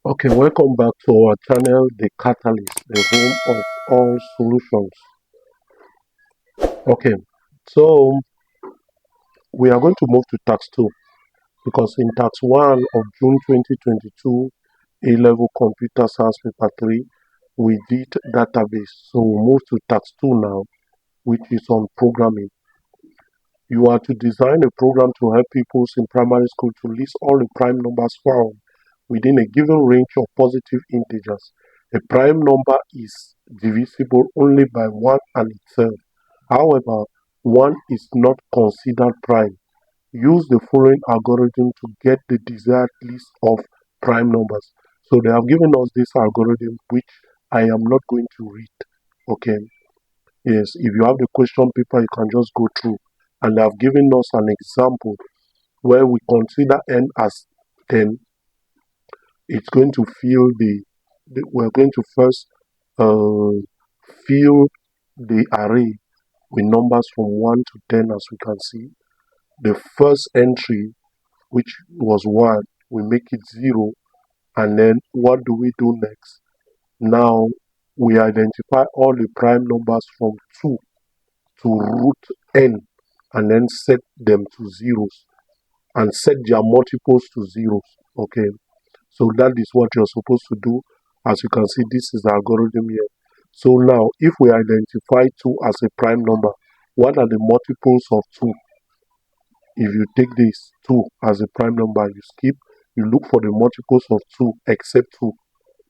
Okay, welcome back to our channel, The Catalyst, the home of all solutions. Okay, so we are going to move to tax 2 because in tax 1 of June 2022, A-level computer science paper 3, we did database. So we move to tax 2 now, which is on programming. You are to design a program to help pupils in primary school to list all the prime numbers found within a given range of positive integers. A prime number is divisible only by 1 and itself. However, 1 is not considered prime. Use the following algorithm to get the desired list of prime numbers. So they have given us this algorithm which I am not going to read. Okay. Yes, if you have the question paper, you can just go through. And they have given us an example where we consider n as 10. It's going to fill we're going to first uh, fill the array with numbers from 1 to 10, as we can see. The first entry, which was 1, we make it 0, and then what do we do next? Now we identify all the prime numbers from 2 to root n, and then set them to zeros and set their multiples to zeros. Okay, so that is what you're supposed to do. As you can see, this is the algorithm here. So now, if we identify 2 as a prime number, what are the multiples of 2? If you take this 2 as a prime number, you skip, you look for the multiples of 2 except 2.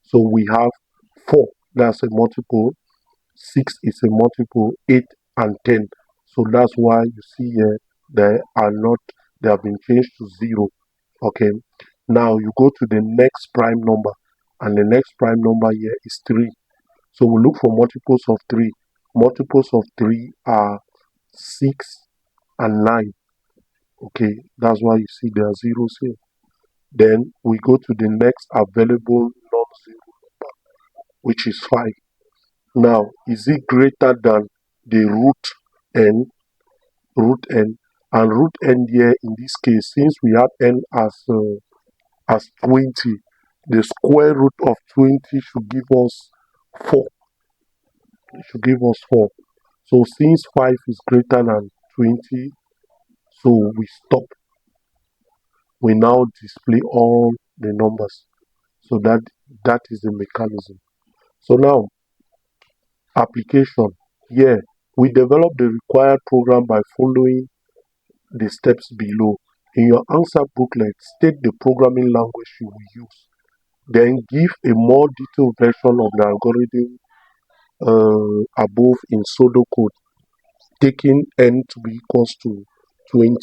So we have 4, that's a multiple, 6 is a multiple, 8 and 10. So that's why you see here they have been changed to 0. Okay. Now you go to the next prime number, and the next prime number here is 3. So we look for multiples of 3. Multiples of 3 are 6 and 9. Okay, that's why you see there are zeros here. Then we go to the next available non-zero number, which is 5. Now, is it greater than the n, root n, and root n here in this case, since we have n as 20, the square root of 20 should give us 4. It should give us 4. So since 5 is greater than 20, so we stop. We now display all the numbers. So that is the mechanism. So now, application. Here, we develop the required program by following the steps below. In your answer booklet, state the programming language you will use. Then give a more detailed version of the algorithm above in pseudocode, taking n to be equals to 20.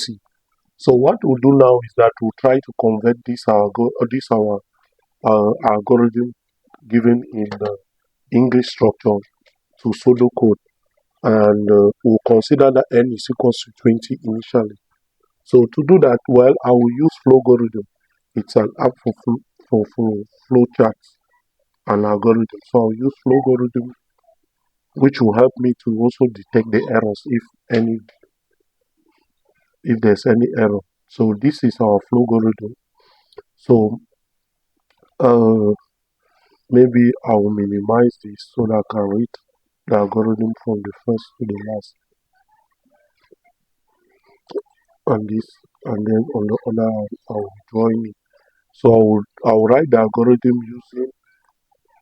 So what we'll do now is that we'll try to convert our algorithm given in the English structure to pseudocode, and we'll consider that n is equals to 20 initially. So to do that, well, I will use flowgorithm. It's an app for flowcharts and algorithm. So I'll use flowgorithm, which will help me to also detect the errors if there's any error. So this is our flowgorithm. So maybe I will minimize this so that I can read the algorithm from the first to the last, and this, and then on the other I will join it. So I will write the algorithm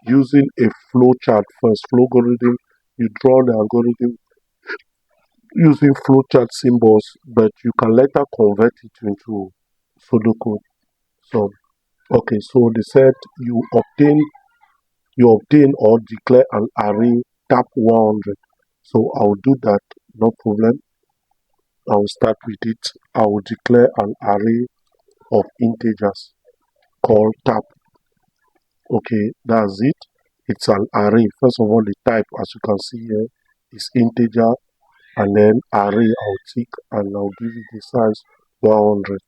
using a flowchart first. Flowgorithm, you draw the algorithm using flowchart symbols, but you can later convert it into pseudocode. So okay, so they said you obtain or declare an array tap 100. So I'll do that, no problem. I'll start with it. I will declare an array of integers called tap. Okay, that's it. It's an array. First of all, the type, as you can see here, is integer, and then array I'll tick, and I'll give it the size 100.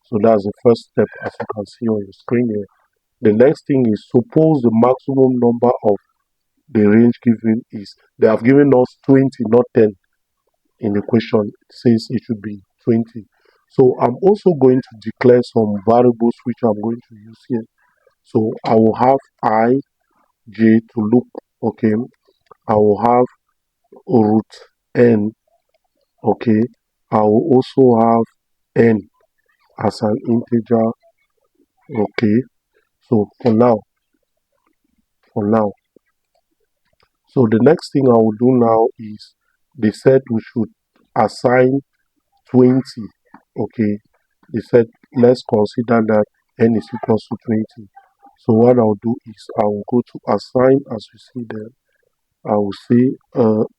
So that's the first step, as you can see on your screen here. The next thing is, suppose the maximum number of the range given is, they have given us 20, not 10 in the question. It says it should be 20. So I'm also going to declare some variables which I'm going to use here. So I will have I, j to loop. Okay, I will have root n. Okay, I will also have n as an integer. Okay, so for now, so the next thing I will do now is they said we should assign 20. Okay, they said let's consider that n is equals to 20. So what I'll do is I will go to assign. As you see there, I will say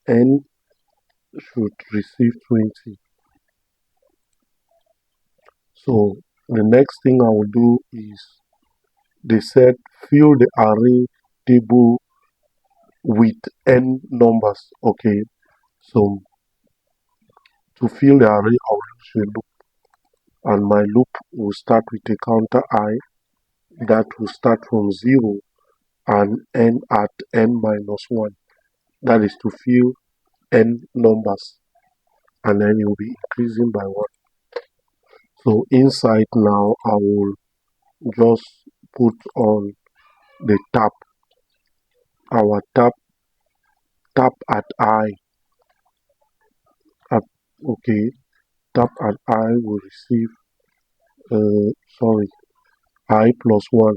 n should receive 20. So the next thing I will do is they said fill the array table with n numbers. Okay, so to fill the array I will use a loop, and my loop will start with a counter I that will start from 0 and end at n minus 1. That is to fill n numbers, and then it will be increasing by 1. So inside now I will just put on the tab, our tab at I. At, okay, tab at I will receive sorry, I plus 1.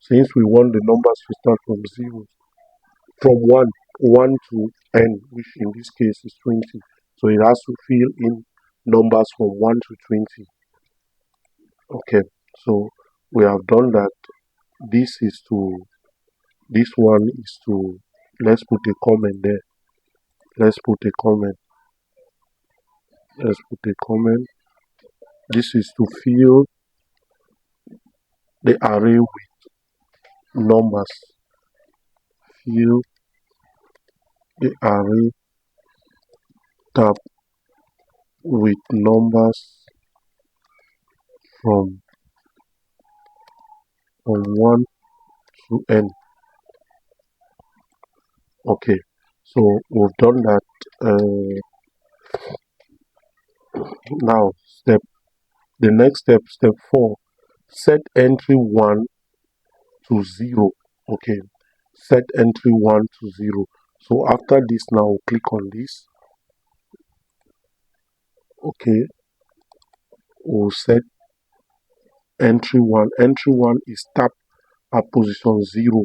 Since we want the numbers to start from 0, from 1 to n, which in this case is 20. So it has to fill in numbers from 1 to 20. Okay, so we have done that. This is to, this one is to, let's put a comment there. Let's put a comment. Let's put a comment. This is to fill the array with numbers. Fill the array tab with numbers from 1 to n. Okay, so we've done that. Now the next step 4, set entry 1 to 0. Okay, set entry 1 to 0. So after this now we'll click on this. Okay, we'll set entry 1. Entry 1 is tapped at position 0.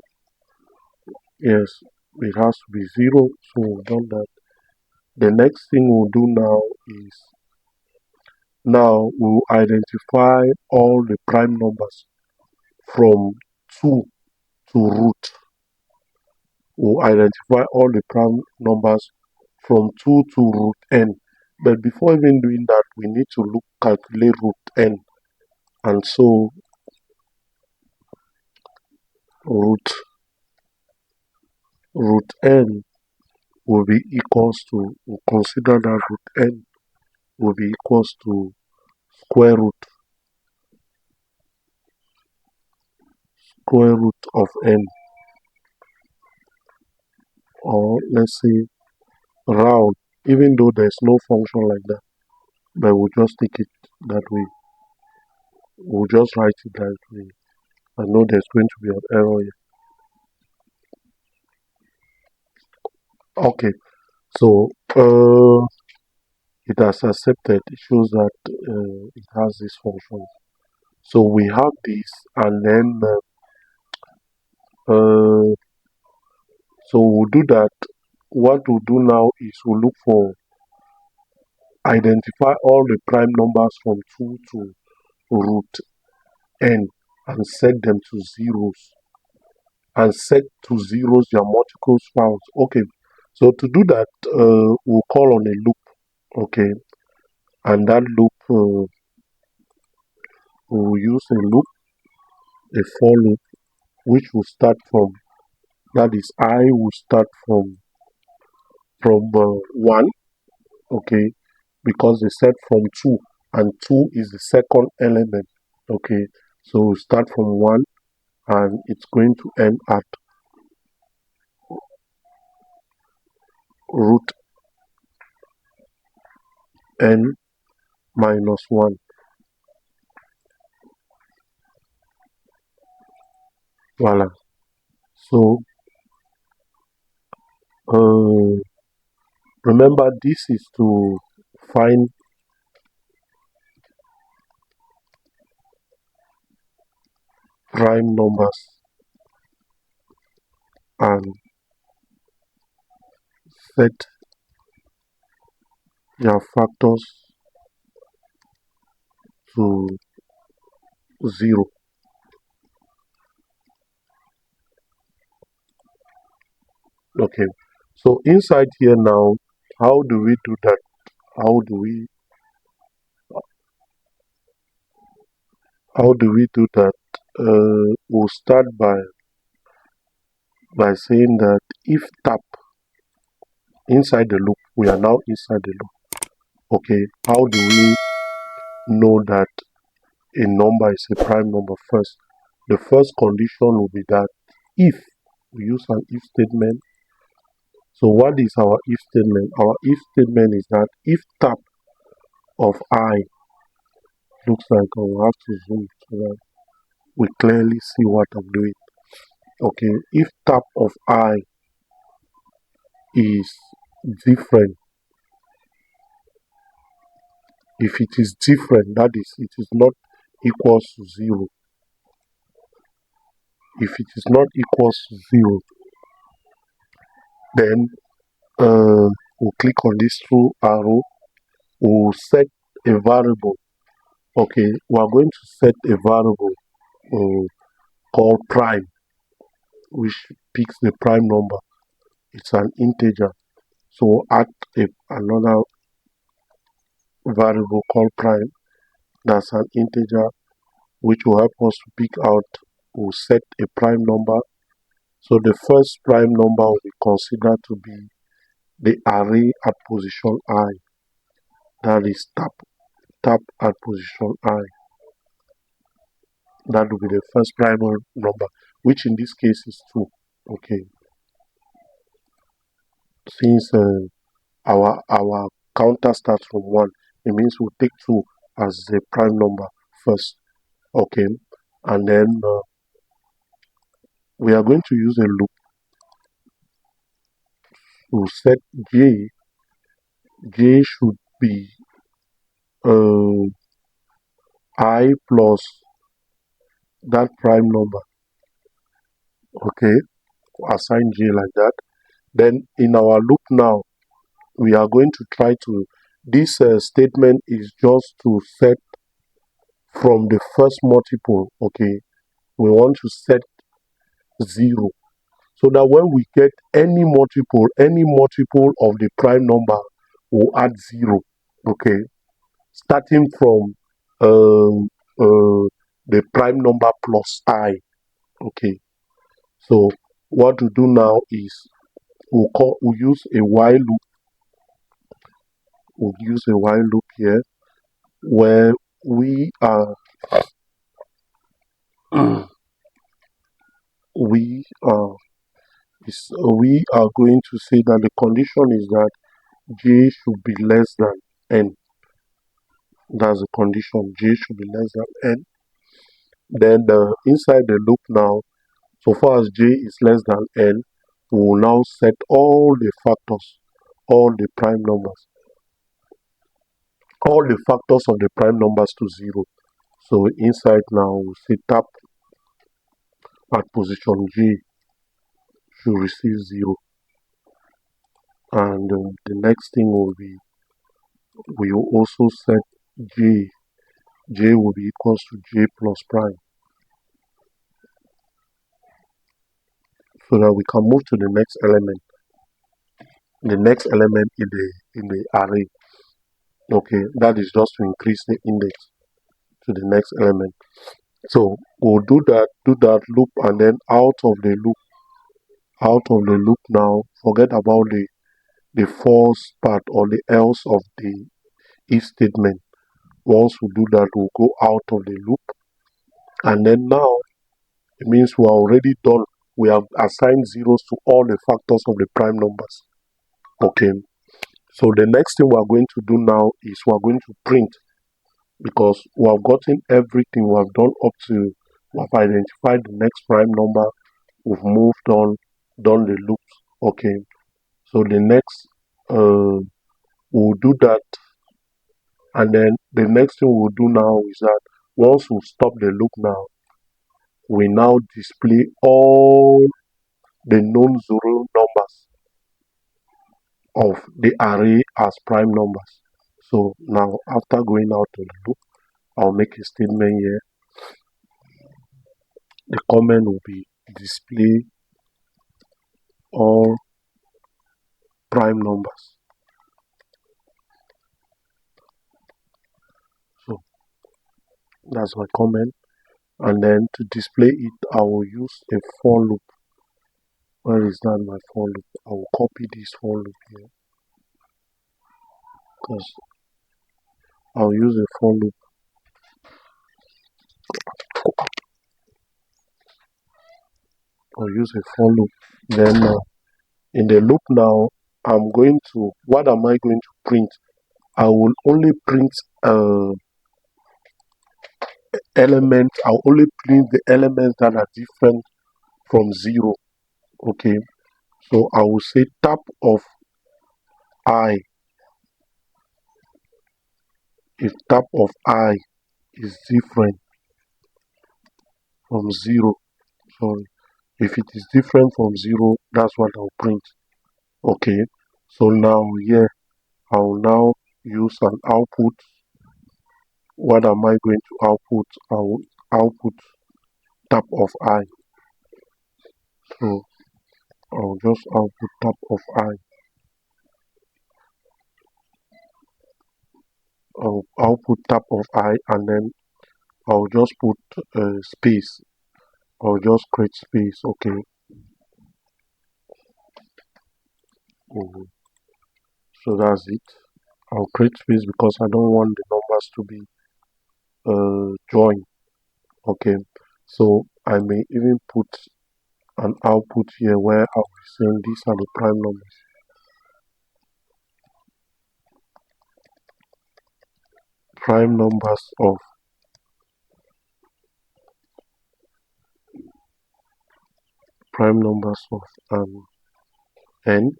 Yes, it has to be 0. So we've done that. The next thing we'll do now is, now we'll identify all the prime numbers from 2 to root. We'll identify all the prime numbers from 2 to root n. But before even doing that, we need to calculate root n. And so root n will be equals to, we'll consider that root n will be equals to square root of n, or let's say round, even though there's no function like that, but we'll just take it that way. We'll just write it that way. I know there's going to be an error here. Okay, so it has accepted. It shows that it has this function. So we have this, and then so we'll do that. What we'll do now is we'll look for, identify all the prime numbers from 2 to root n and set them to zeros, and set to zeros their multiples found. Okay, so to do that, we'll call on a loop. Okay, and that loop, we'll use a loop, a for loop, which will start from, that is I will start from 1. Okay, because they said from 2, and 2 is the second element. Okay, so we'll start from 1, and it's going to end at root n minus 1. Voila. So remember, this is to find prime numbers and set their factors to 0. Okay. So inside here now, how do we do that? How do we do that? We'll start by saying that if tap inside the loop, we are now inside the loop. Okay. How do we know that a number is a prime number? First, the first condition will be that if we use an if statement. So what is our if statement? Our if statement is that if tap of I looks like, I will have to zoom so that we clearly see what I'm doing. Okay, if tap of I is different, if it is different, that is, it is not equals to 0. If it is not equals to 0, then we'll click on this true arrow. We'll set a variable. Okay, we are going to set a variable called prime, which picks the prime number. It's an integer. So we'll add another variable called prime. That's an integer which will help us to pick out. We'll set a prime number. So the first prime number will be considered to be the array at position I. That is tap at position I. That will be the first prime number, which in this case is 2. Okay. Since our counter starts from 1, it means we'll take 2 as the prime number first. Okay. And then we are going to use a loop to set j. J should be I plus that prime number. Okay, assign j like that. Then in our loop now, we are going to try to, this statement is just to set from the first multiple. Okay, we want to set 0, so that when we get any multiple of the prime number, we'll add 0. Okay, starting from the prime number plus I. Okay, so what to do now is we'll use a while loop. We'll use a while loop here where we are we are going to say that the condition is that j should be less than n. That's the condition. J should be less than n. Then inside the loop now, so far as j is less than n, we will now set all the factors, all the prime numbers, all the factors of the prime numbers to 0. So inside now we'll say tap at position j should receive 0. And the next thing will be, we will also set j will be equals to j plus prime, so that we can move to the next element. The next element in the array. Okay, that is just to increase the index to the next element. So we'll do that loop, and then out of the loop now, forget about the false part or the else of the if statement. Once we do that, we'll go out of the loop, and then now it means we are already done. We have assigned zeros to all the factors of the prime numbers. Okay, so the next thing we are going to do now is we are going to print, because we have gotten everything we have done up to We have identified the next prime number. We've moved on, done the loops. Okay, so the next we'll do that, and then the next thing we'll do now is that once we stop the loop now, we now display all the known zero numbers of the array as prime numbers. So now after going out of the loop, I'll make a statement here. The comment will be display all prime numbers. So that's my comment. And then to display it, I will use a for loop. Where is that my for loop? I will copy this for loop here, because I'll use a for loop. I'll use a for loop. Then in the loop now, I'm going to, what am I going to print? I will only print elements. I'll only print the elements that are different from 0. Okay, so I will say tab of I. If tab of I is different from 0, sorry, if it is different from 0, that's what I'll print. Okay, so now here I will now use an output. What am I going to output? I will output tab of I. So I'll just output tab of I. I'll output tab of I, and then I'll just put space. I'll just create space. Okay. So that's it. I'll create space because I don't want the numbers to be joined. Okay. So I may even put an output here where I'll be saying these are the prime numbers. Prime numbers of n.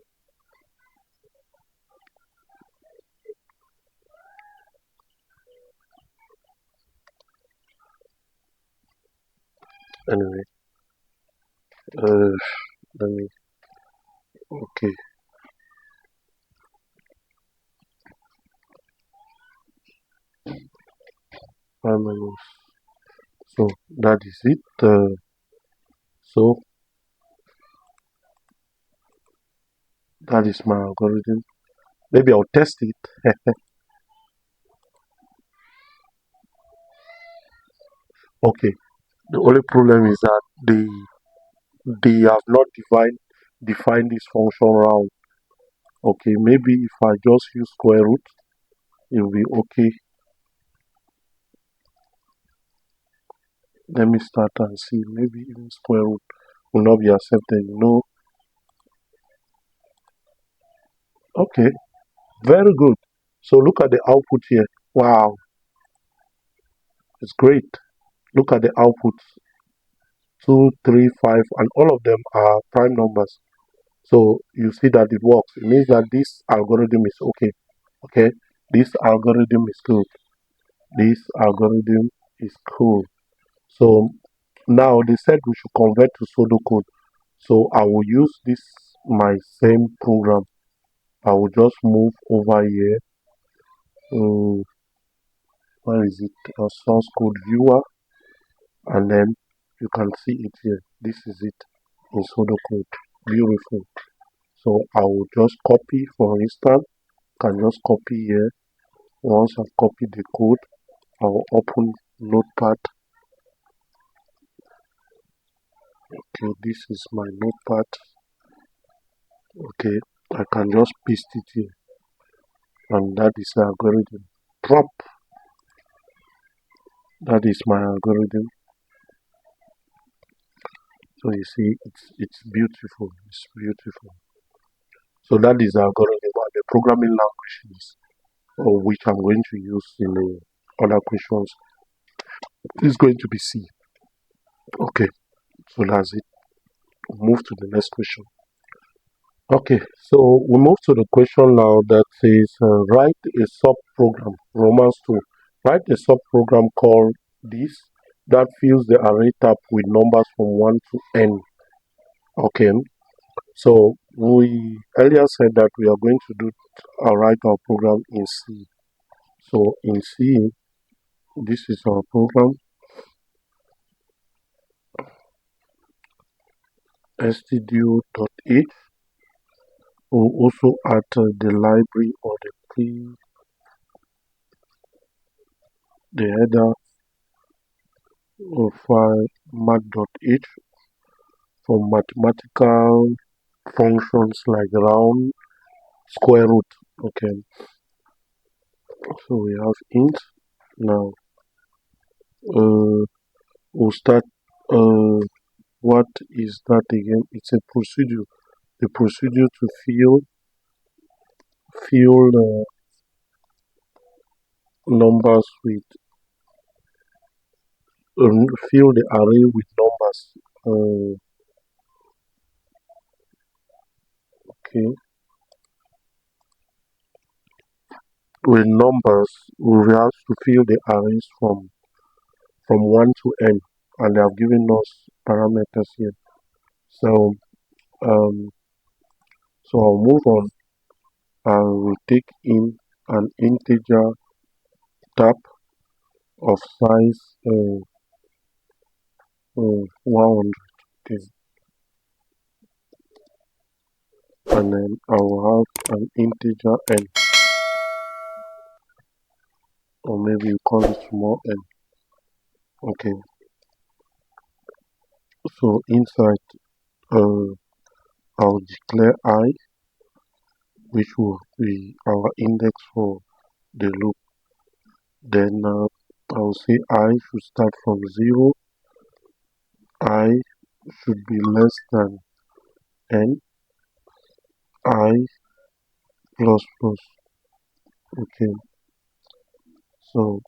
Anyway, let me. Okay. Prime numbers. So that is it. So that is my algorithm. Maybe I'll test it. Okay. The only problem is that they have not defined this function round. Okay, maybe if I just use square root, it will be okay. Let me start and see. Maybe even square root will not be accepted. No. Okay, very good. So look at the output here. Wow, it's great. Look at the outputs. 2, 3, 5, and all of them are prime numbers. So you see that it works. It means that this algorithm is okay. Okay, this algorithm is good. This algorithm is cool. So now they said we should convert to pseudocode. So I will use this my same program. I will just move over here. Where is it? Source code viewer, and then you can see it here. This is it in pseudocode. Beautiful. So I will just copy. For instance, can just copy here. Once I've copied the code, I will open Notepad. Okay, this is my Notepad. Okay, I can just paste it here, and that is the algorithm. Drop. That is my algorithm. So you see, it's beautiful. It's beautiful. So that is the algorithm and the programming languages, which I'm going to use in the other questions. Is going to be C. Okay, so that's it. We'll move to the next question. Okay, so we move to the question now that says write a subprogram, Romans 2. Write a subprogram called this that fills the array tab with numbers from 1 to n. Okay, so we earlier said that we are going to do write our program in C. So in C, this is our program stdio.h. We'll also add the library or the header of file math.h for mathematical functions like round, square root. Okay, so we have int now. We'll start. Uh, what is that again? It's a procedure. The procedure to fill numbers with fill the array with numbers. Okay, with numbers, we have to fill the arrays from 1 to n, and they have given us parameters here. So um, so I'll move on and we'll take in an integer tab of size 100. Okay, and then I will have an integer n, or maybe you call it small n. Okay, so inside I'll declare I, which will be our index for the loop. Then I'll say I should start from 0, I should be less than n, I plus plus. Okay, so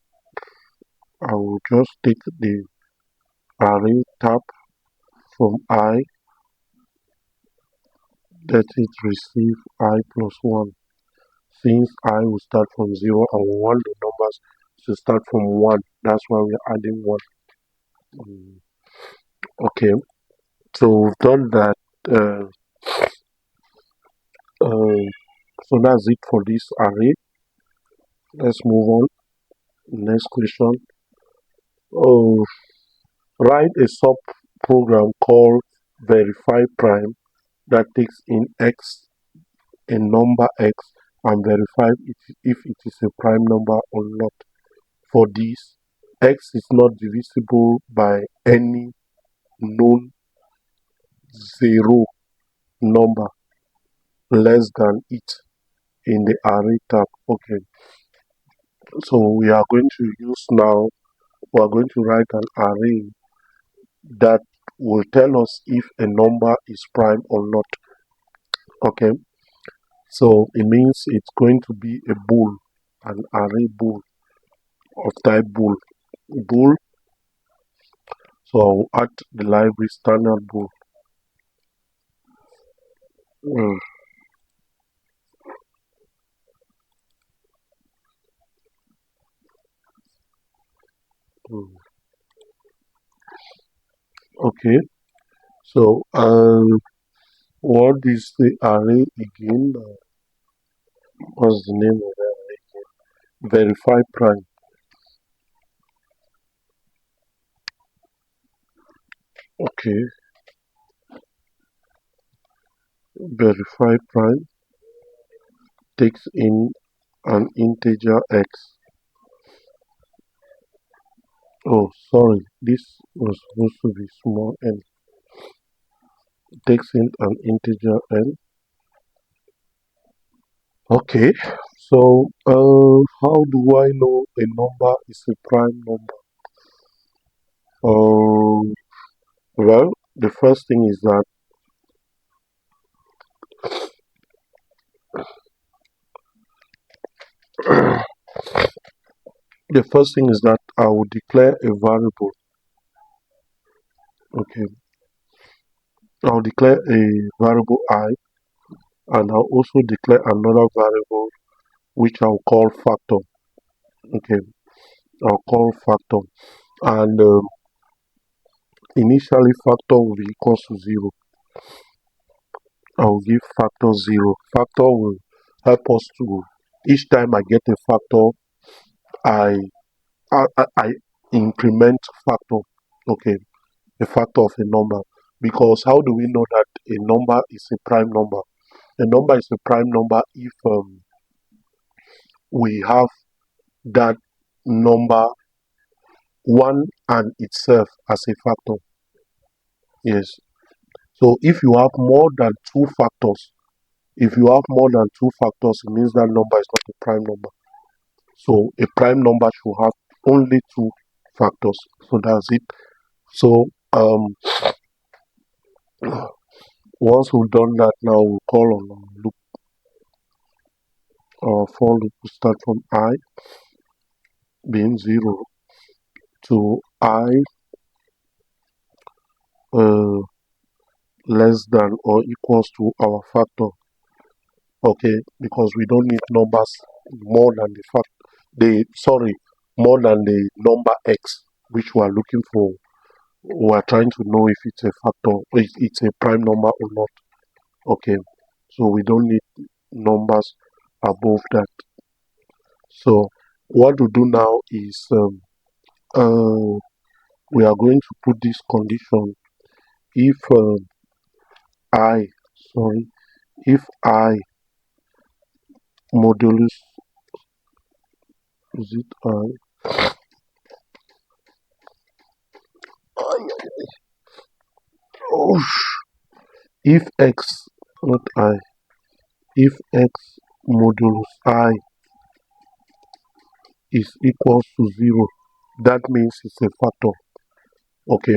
I will just take the array tab from I, that it receive I plus 1. Since I will start from 0 and we want the numbers to start from 1, that's why we're adding 1. Okay, so we've done that. Uh, so that's it for this array. Let's move on. Next question. Oh, write a sub program called verify prime that takes in x, a number x, and verify if it is a prime number or not. For this, x is not divisible by any known zero number less than it in the array tab. Okay, so we are going to use now, we are going to write an array that will tell us if a number is prime or not. Okay, so it means it's going to be a bool, an array bool of type bool. So I'll add the library standard bool. Mm, mm. Okay, so what is the array again? What's the name of it? Verify prime. Okay, verify prime takes in an integer x. Oh, sorry, this was supposed to be small n. Takes in an integer n. Okay, so how do I know a number is a prime number? Um, well, the first thing is that I will declare a variable Okay, I'll declare a variable I, and I'll also declare another variable which I'll call factor. Okay, I'll call factor, and initially factor will be equals to 0. I'll give factor 0. Factor will help us to, each time I get a factor, I I increment factor. Okay, a factor of a number. Because how do we know that a number is a prime number? A number is a prime number if we have that number one and itself as a factor. Yes. So if you have more than two factors, if you have more than two factors, it means that number is not a prime number. So a prime number should have only two factors. So that's it. So once we've done that, now we'll call on our loop. Our for loop will start from I being 0 to I uh, less than or equals to our factor. Okay, because we don't need numbers more than more than the number x which we are looking for. We are trying to know if it's a factor, if it's a prime number or not. Okay, so we don't need numbers above that. So what we do now is we are going to put this condition if I sorry if I modulus is it oh, if x not I if x modulus I is equals to 0, that means it's a factor. Okay,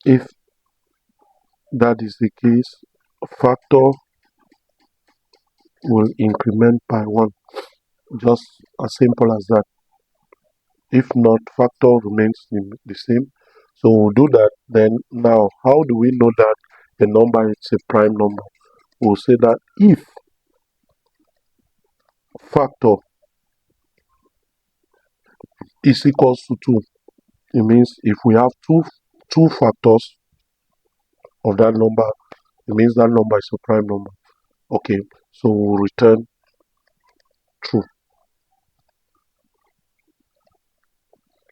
if that is the case, factor will increment by 1, just as simple as that. If not, factor remains the same. So we'll do that. Then now, how do we know that the number is a prime number? We'll say that if factor is equals to 2, it means if we have two factors of that number, it means that number is a prime number. Okay, so we'll return true.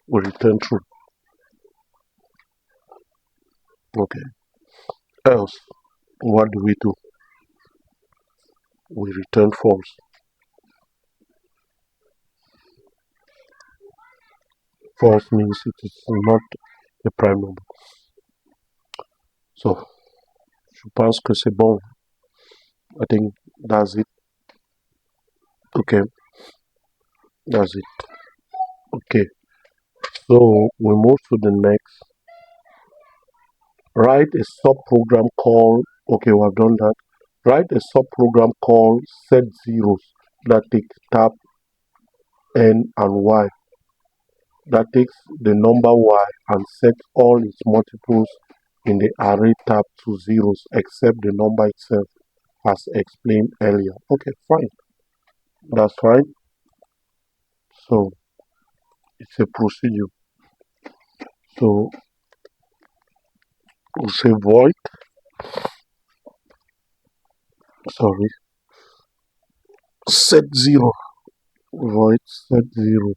We'll return true. Okay. Else, what do? We return false. False means it is not a prime number. So, je pense que c'est bon. I think that's it. Okay, that's it. Okay, so we move to the next. Write a subprogram called, okay, we have done that. Write a subprogram called set zeros that takes tab n and y, that takes the number y and sets all its multiples in the array tab to zeros except the number itself, as explained earlier. Okay, fine. That's fine. So it's a procedure. So we'll say void, sorry, set 0, void set 0,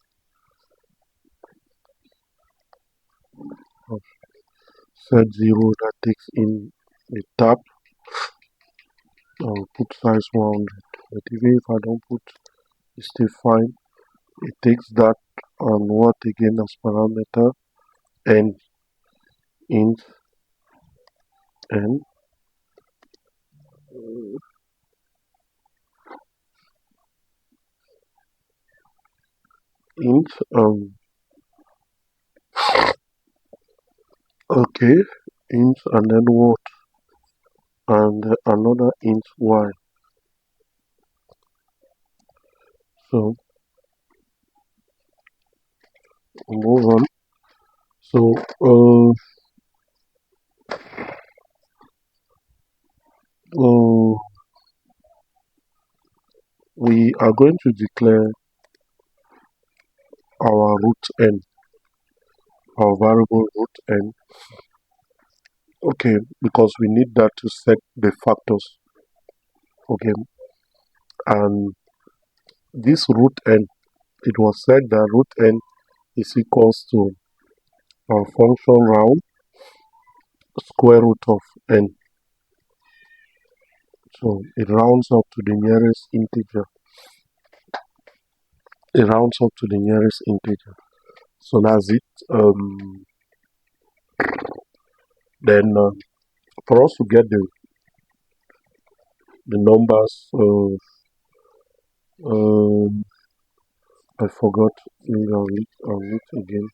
set 0 that takes in the tab. I'll put size 100, but even if I don't put, it's still fine. It takes that and what again as parameter, and int n int okay, int and then what, and another int y. So move on. So Uh, we are going to declare our root n, our variable root n. Okay, because we need that to set the factors. Okay, and this root n, it was said that root n is equals to our function round square root of n. So it rounds up to the nearest integer. It rounds up to the nearest integer. So that's it. Then for us to get the numbers, I forgot. Maybe I'll need again.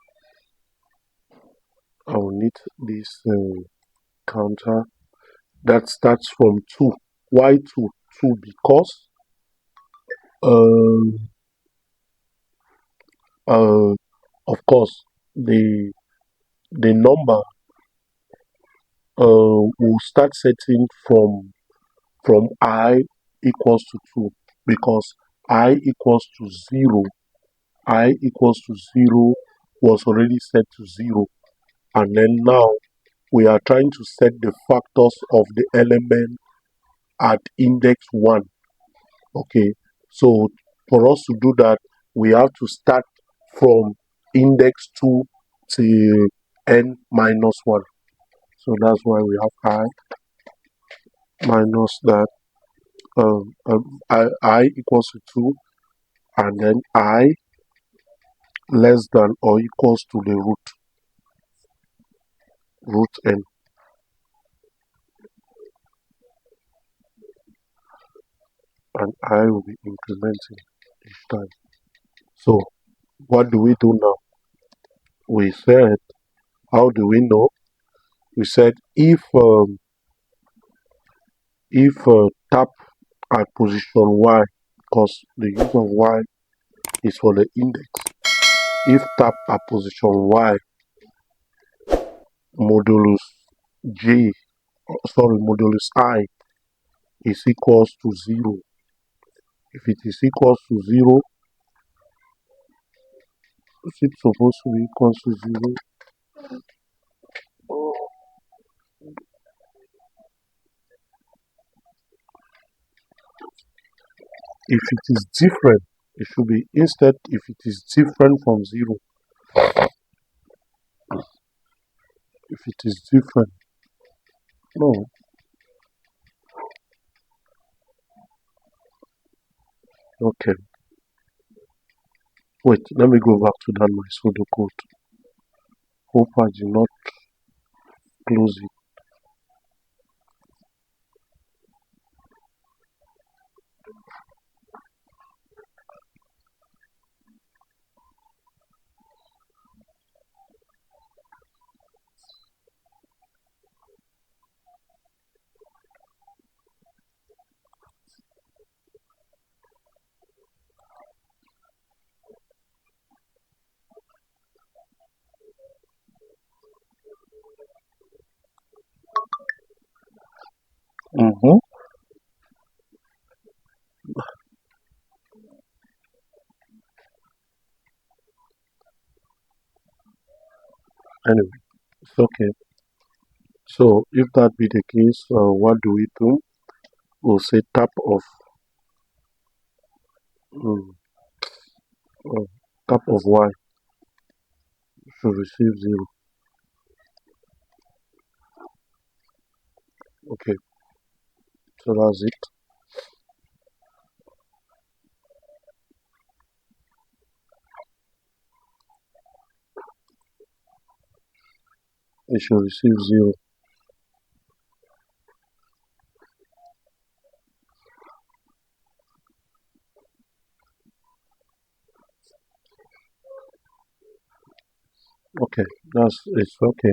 I'll need this counter that starts from 2. Why 2? 2 because uh, uh, of course the number will start setting from I equals to 2 because I equals to 0. I equals to 0 was already set to 0, and then now we are trying to set the factors of the element at index 1. Okay, so for us to do that, we have to start from index 2 till n minus 1. So that's why we have I minus that I equals to 2, and then I less than or equals to the root n, and I will be incrementing each time. So what do we do now? We said, how do we know? We said if tap at position y, because the use of y is for the index. If tap at position y modulus j, modulus I is equals to 0. If it is equals to 0, is it supposed to be equals to 0? If it is different, it should be instead if it is different from 0. If it is different, no. Okay. Wait, let me go back to that my pseudocode. Hope I did not close it. Mm-hmm. Anyway, it's okay. So if that be the case, what do we do? We'll say tap of mm, uh, tap of y should receive 0. Okay, so that's it. It should receive 0. Okay, it's okay.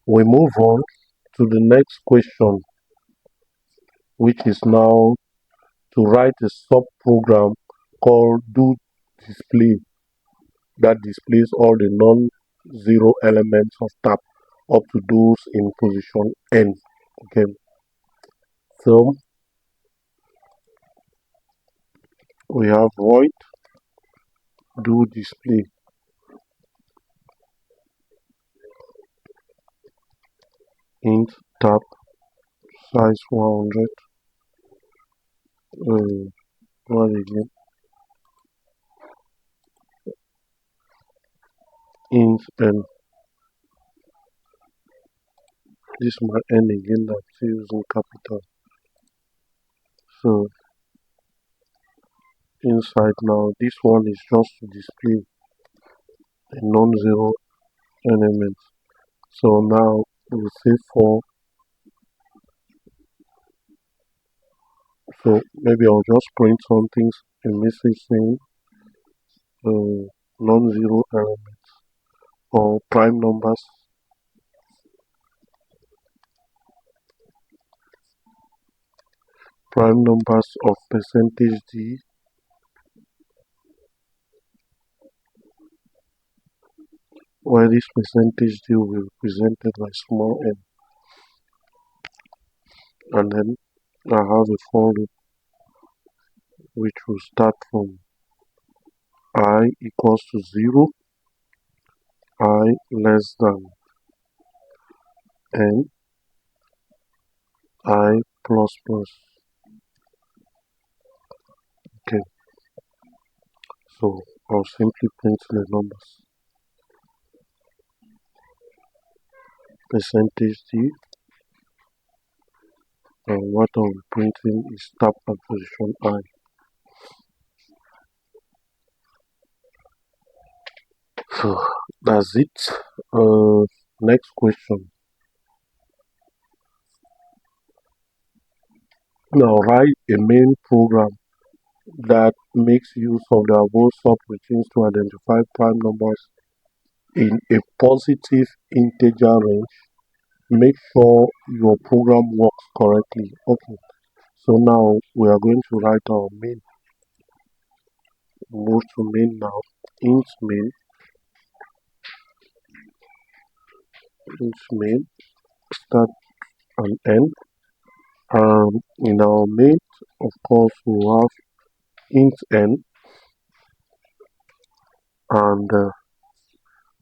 We move on to the next question, which is now to write a subprogram called do display that displays all the non-zero elements of tap up to those in position n. Okay, so we have void do display int tab size 100. What again? Int n. This is my n again. I'm still using capital. So inside now, this one is just to display a non-zero element. So now we'll say for. So maybe I'll just print something, a message saying non-zero elements or prime numbers. Prime numbers of percentage d where this percentage d will be represented by small n, and then I have a for loop which will start from I equals to 0, I less than n, I plus plus. Okay, so I'll simply print the numbers. Percentage d, and what I'll be printing is tab and position I. So that's it. Next question. Now write a main program that makes use of the above subroutines to identify prime numbers in a positive integer range. Make sure your program works correctly. Okay, so now we are going to write our main. Move to main now. Int main, start an n. In our main, of course, we have int n, and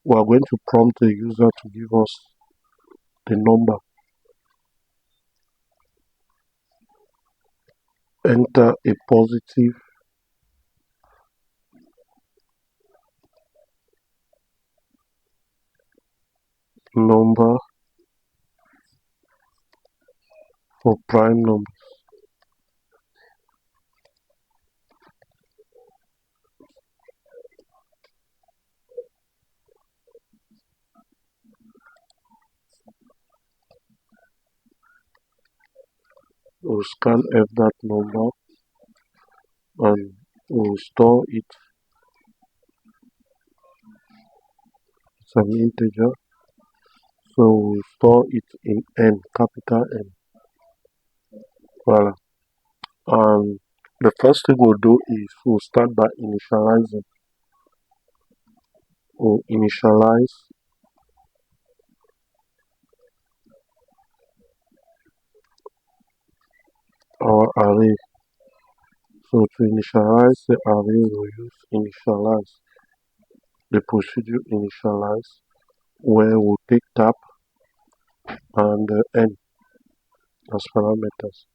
we are going to prompt the user to give us the number. Enter a positive number for prime numbers. We'll scan f that number and we'll store it. It's an integer, so we'll store it in n, capital N. Voila. And the first thing we'll do is we'll start by initializing. We'll initialize our array. So to initialize the array, we'll use initialize, the procedure initialize, where we'll take tab and n as parameters.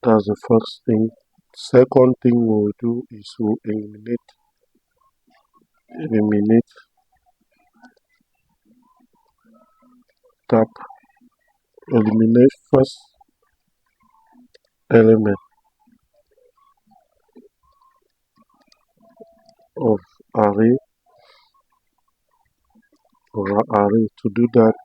That's the first thing. Second thing we'll do is we'll eliminate tab, eliminate first element of array To do that,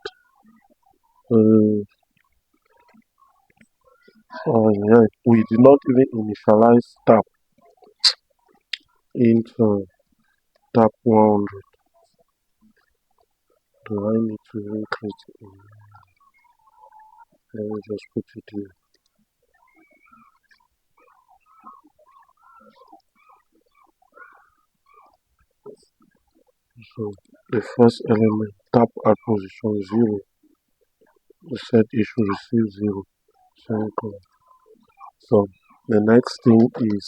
we did not even initialize tab into tab 100. Do I need to increase it? Let me just put it here. So the first element, tap at position 0. We said it should receive 0. Semicolon. So the next thing is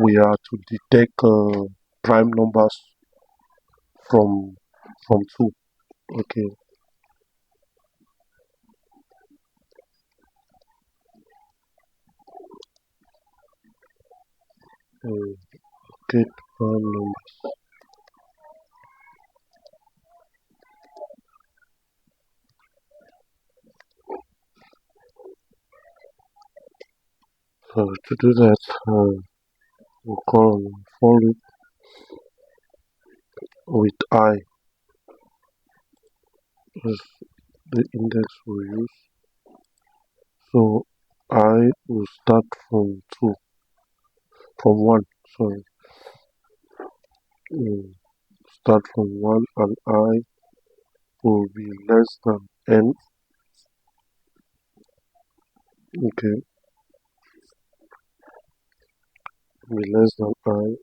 we are to detect prime numbers from 2. Okay. Get prime numbers. So to do that, we'll call on for loop with I as the index we use. So I will start from 1. Sorry, start from 1 and I will be less than n. Okay, be less than I.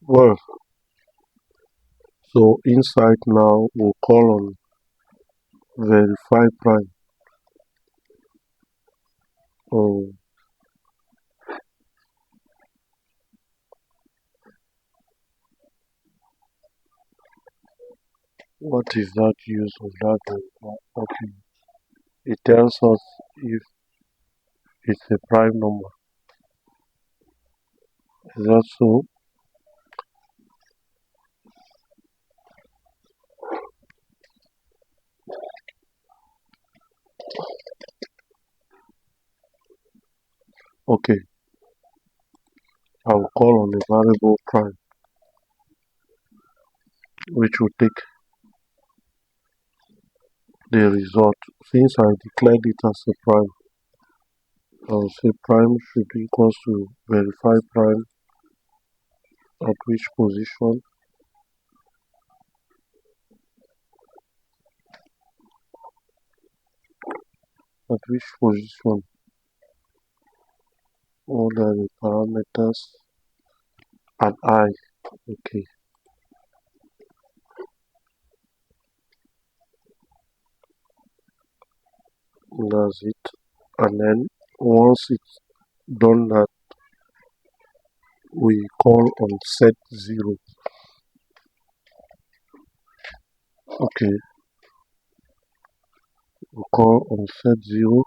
Well, so inside now we'll call on verify prime. What is that use of that verify? Okay, it tells us if it's a prime number. Is that so? Okay, I will call on a variable prime, which will take the result. Since I declared it as a prime, I will say prime should be equals to verify prime at which position, all the parameters and I. Okay, that's it. And then once it's done that, we call on set 0. Okay, we call on set 0.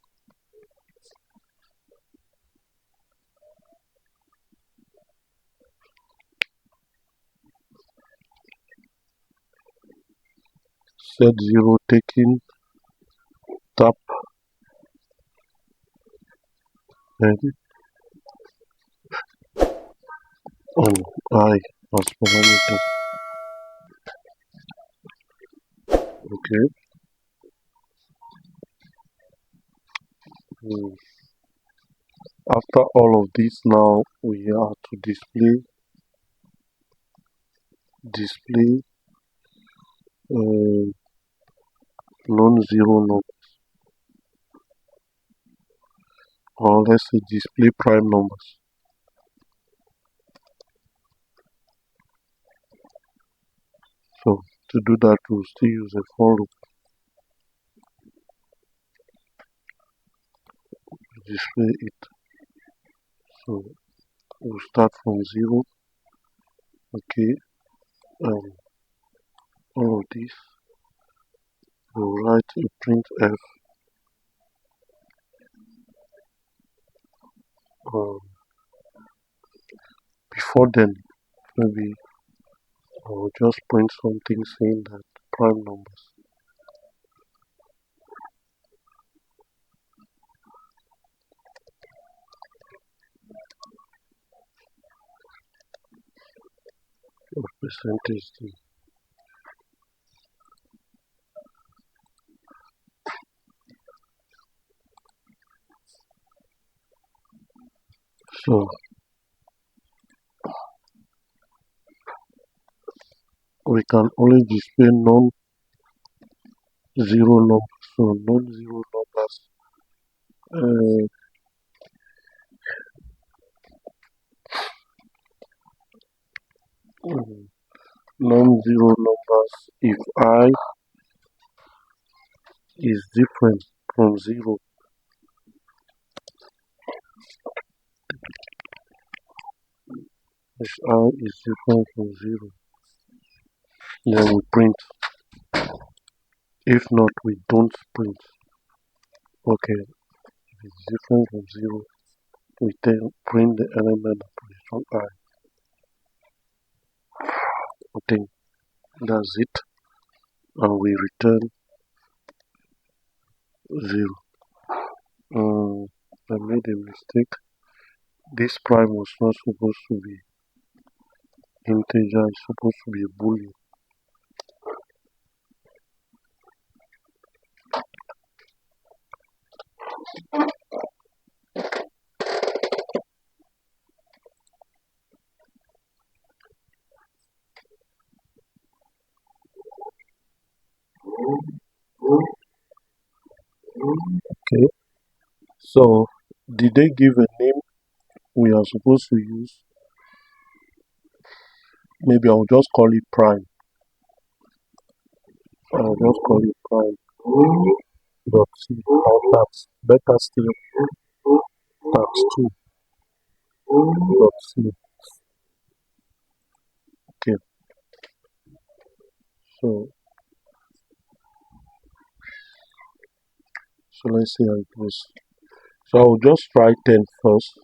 Set 0 taking tap and on I as parameters. Okay. After all of this, now we are to display non-zero numbers, or let's say display prime numbers. So to do that, we'll still use a for loop to display it. So we'll start from 0. Okay, all of this. We'll write a printf. Before then, maybe I'll just print something saying that prime numbers. Of percentage D. So we can only display non-zero numbers. So non-zero numbers non-zero numbers if I is different from 0. If I is different from 0, then we print. If not, we don't print. Okay, if it's different from 0, we print the element of position I. I think that's it, and we return 0. I made a mistake. This prime was not supposed to be integer, it's supposed to be a boolean. Okay, so did they give a name we are supposed to use? Maybe I'll just call it prime. I'll just call it prime. Dot C. Or tax. Better still, tax 2. Dot C. Okay, so let's see how it goes. So I'll just try 10 first.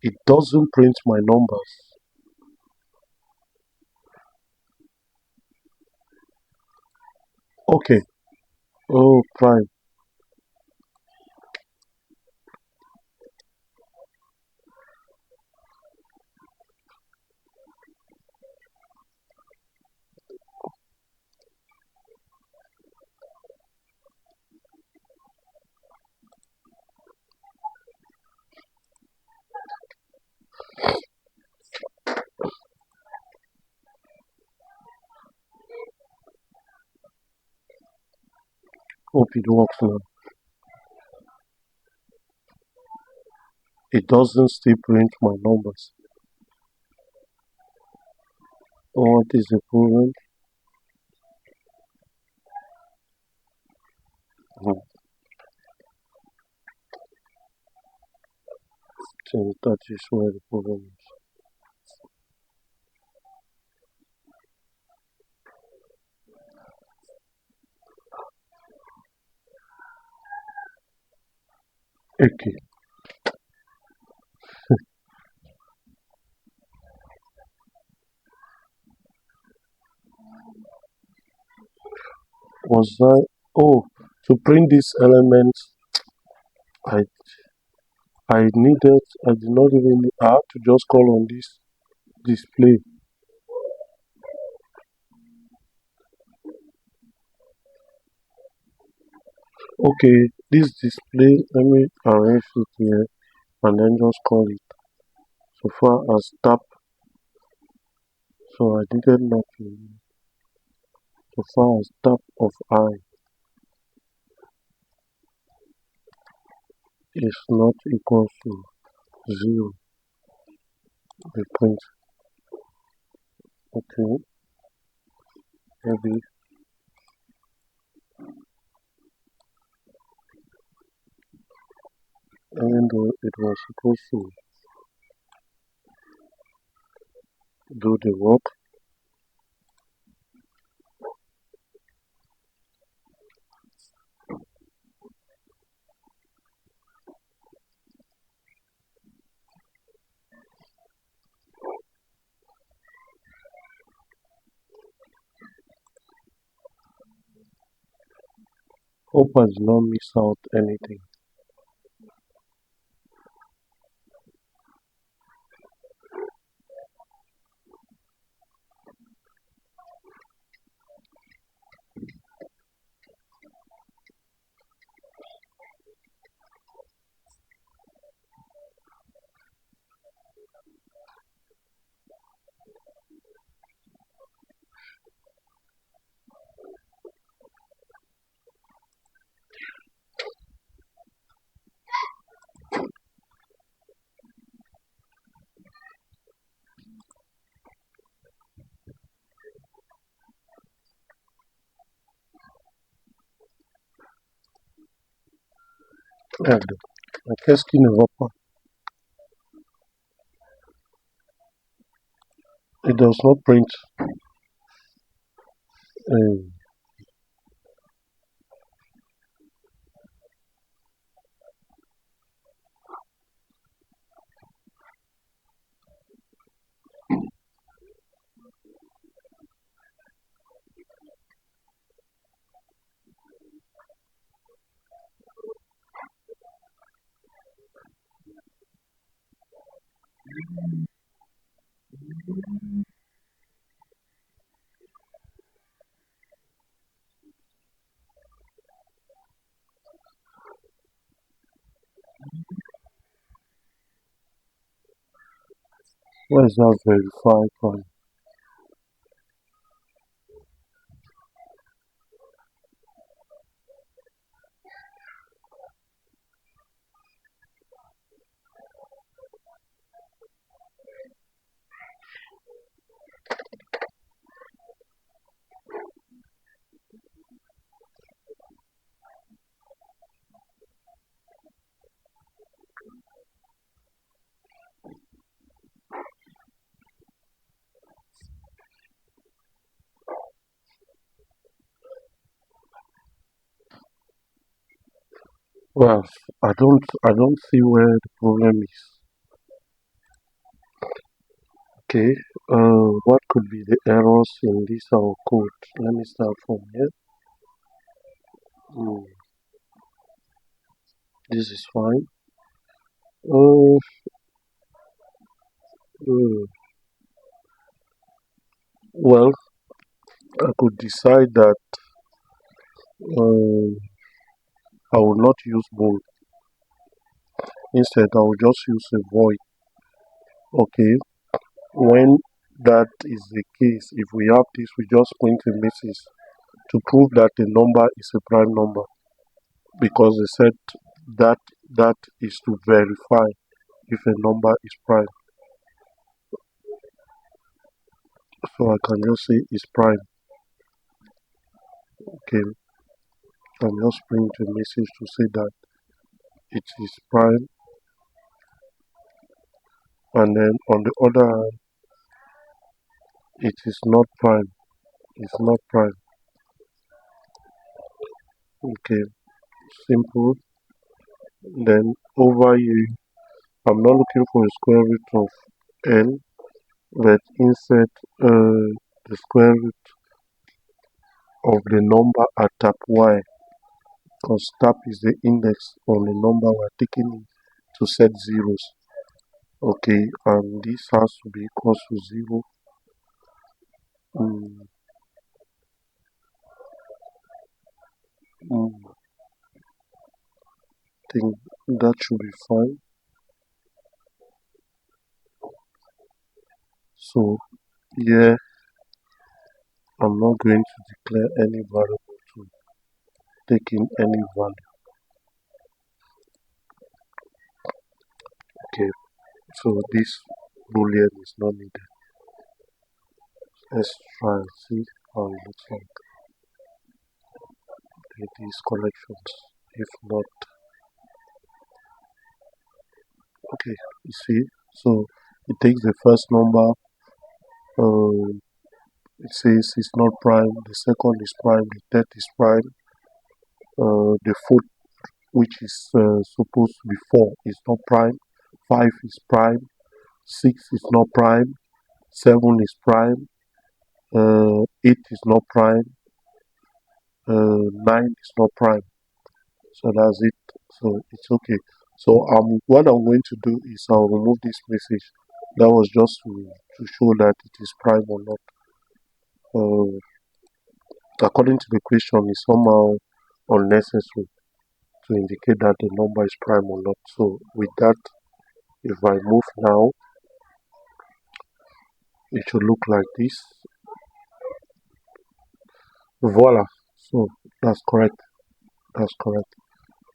It doesn't print my numbers. Okay. Oh, prime. Hope it works now. It doesn't still print my numbers. What is the problem? So that is where the problem is. Okay. Was I? Oh, to print this element, I I did not even need, I had to just call on this display. Okay, this display, let me arrange it here and then just call it. So far as tap, so I needed nothing. So far as tap of I is not equal to 0, we print. Okay, maybe even though it was supposed to do the work, hope I did not miss out anything. Merde. Qu'est-ce qui ne va pas? It does not print. Uh, where is that verify point? Well, I don't see where the problem is. Okay, what could be the errors in this our code? Let me start from here. Hmm, this is fine. Uh, uh, well, I could decide that I will not use bold. Instead, I will just use a void. Okay, when that is the case, if we have this, we just print a message to prove that the number is a prime number, because they said that that is to verify if a number is prime. So I can just say is prime. Okay, I'm just print a message to say that it is prime, and then on the other hand, it is not prime. It's not prime. Okay, simple. Then over here, I'm not looking for a square root of n, but instead the square root of the number at tab y, because tab is the index on the number we're taking to set zeros. Okay, and this has to be equal to 0. Mm, I think that should be fine. So yeah, I'm not going to declare any variable to take in any value. Okay, so this boolean is not needed. Let's try and see how it looks like with these collections. If not, okay, you see, so it takes the first number, it says it's not prime, the second is prime, the third is prime, the fourth, which is supposed to be 4, is not prime, 5 is prime, 6 is not prime, 7 is prime, 8 is not prime, 9 is not prime. So that's it. So it's okay. So what I'm going to do is I'll remove this message. That was just to show that it is prime or not. According to the question, it's somehow unnecessary to indicate that the number is prime or not. So with that, if I move now, it should look like this. Voila. So that's correct. That's correct.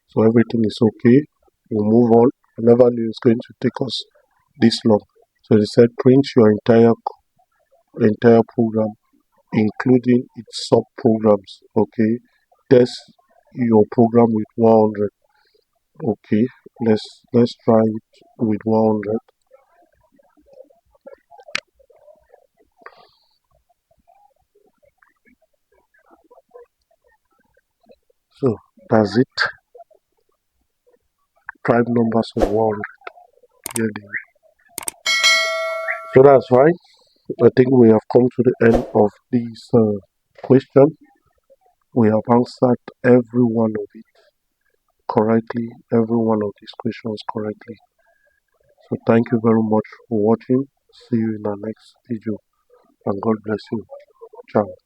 So everything is okay. We'll move on. I never knew it's going to take us this long. So they said print your entire program, including its subprograms. Okay, test your program with 100. Okay, let's try it with 100. So that's it. Tribe numbers of 100. Yeah, so that's fine. I think we have come to the end of this question. We have answered every one of it correctly, every one of these questions correctly. So thank you very much for watching. See you in our next video and God bless you. Ciao.